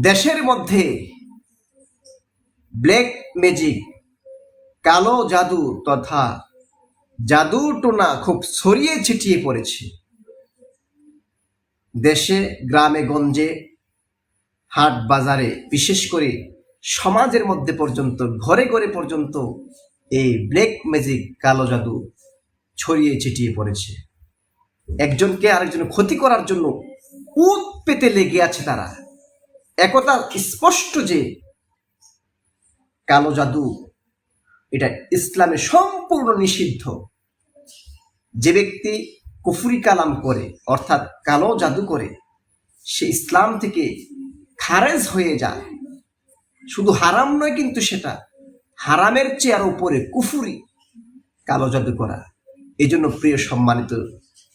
দেশের মধ্যে black magic, কালো জাদু তথা জাদুর টোনা খুব ছড়িয়ে ছিটিয়ে পড়েছে। দেশে গ্রামে গঞ্জে, হাট বাজারে, বিশেষ করে সমাজের মধ্যে পর্যন্ত, ঘরে ঘরে পর্যন্ত এই ব্ল্যাক ম্যাজিক, কালো জাদু ছড়িয়ে ছিটিয়ে পড়েছে। একজনকে আরেকজন ক্ষতি করার জন্য উত পেতে লেগে আছে তারা। একথা স্পষ্ট যে কালো জাদু এটা ইসলামে সম্পূর্ণ নিষিদ্ধ। যে ব্যক্তি কুফরি কালাম করে অর্থাৎ কালো জাদু করে সে ইসলাম থেকে খারেজ হয়ে যায়। শুধু হারাম নয়, কিন্তু সেটা হারামের চেয়ে আরো উপরে কুফরি কালো জাদু করা। এই জন্য প্রিয় সম্মানিত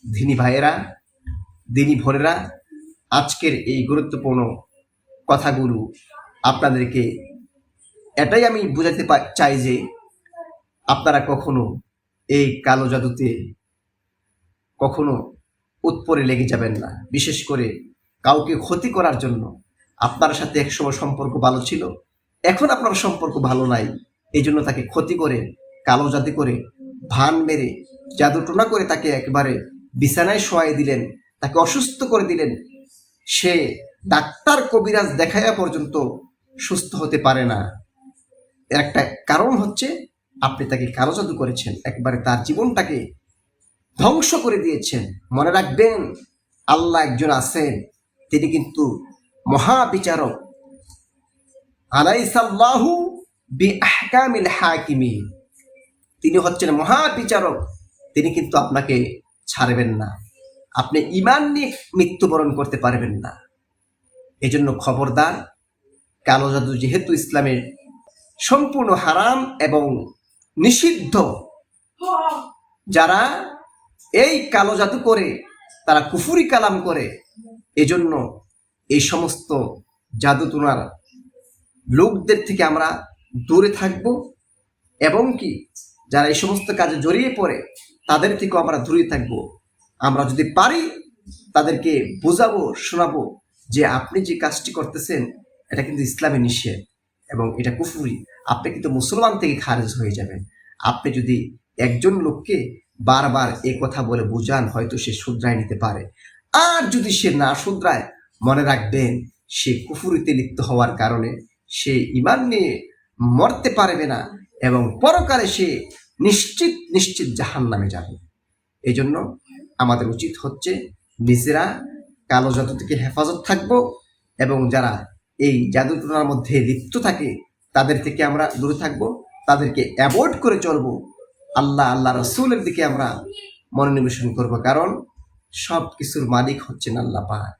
দিনী ভাইয়েরা, দিনী ভোরেরা, আজকের এই গুরুত্বপূর্ণ কথাগুলো আপনাদেরকে এটাই আমি বোঝাতে চাই যে আপনারা কখনো এই কালো জাদুতে কখনো উৎপরে লেগে যাবেন না। বিশেষ করে কাউকে ক্ষতি করার জন্য। আপনার সাথে একসময় সম্পর্ক ভালো ছিল, এখন আপনার সম্পর্ক ভালো নাই, এই জন্য তাকে ক্ষতি করে, কালো জাদু করে, ভান মেরে, জাদুটোনা করে তাকে একেবারে বিছানায় শোয়াই দিলেন, তাকে অসুস্থ করে দিলেন। সে ডাক্তার কবিরাজ দেখায়া পর্যন্ত সুস্থ হতে পারে না। এর একটা কারণ হচ্ছে আপনি তাকে কালো জাদু করেছেন, একবারে তার জীবনটাকে ধ্বংস করে দিয়েছেন। মনে রাখবেন, আল্লাহ একজন আছেন, তিনি কিন্তু মহাবিচারক। আলাইসাল্লাহু বিআহকামিল হাকিমিন, তিনি হচ্ছেন মহাবিচারক। তিনি কিন্তু আপনাকে ছাড়বেন না। আপনি ঈমান নিয়ে মৃত্যুবরণ করতে পারবেন না। এজন্য খবরদার, কালো জাদু যেহেতু ইসলামের সম্পূর্ণ হারাম এবং নিষিদ্ধ, যারা এই কালো জাদু করে তারা কুফরি কালাম করে, এজন্য এই সমস্ত জাদু টোনার লোকদের থেকে আমরা দূরে থাকব। এবং কি যারা এই সমস্ত কাজে জড়িয়ে পড়ে তাদের থেকেও আমরা দূরে থাকব। আমরা যদি পারি তাদেরকে বোঝাবো, শোনাবো যে আপনি যে কাজটি করতেছেন এটা কিন্তু ইসলামে নিষেধ এবং এটা কুফরি। আপনি কিন্তু মুসলমান থেকে খারিজ হয়ে যাবেন। আপনি যদি একজন লোককে বারবার এই কথা বলে বোঝান, হয়তো সে শুধরায় নিতে পারে। আর যদি সে না শুধরায়, মনে রাখবেন সে কুফরিতে লিপ্ত হওয়ার কারণে সে ঈমান নিয়ে মরতে পারবে না এবং পরকালে সে নিশ্চিত জাহান্নামে যাবে। এই জন্য আমাদের উচিত হচ্ছে নিজেরা কালো জাদু থেকে হেফাজত থাকব এবং যারা এই জাদুটোনার মধ্যে লিপ্ত থাকে তাদের থেকে আমরা দূরে থাকব, তাদেরকে অ্যাভয়েড করে চলবো। আল্লাহ রাসূলের দিকে আমরা মনোনিবেশন করব, কারণ সব কিছুর মালিক হচ্ছেন আল্লাহ পাক।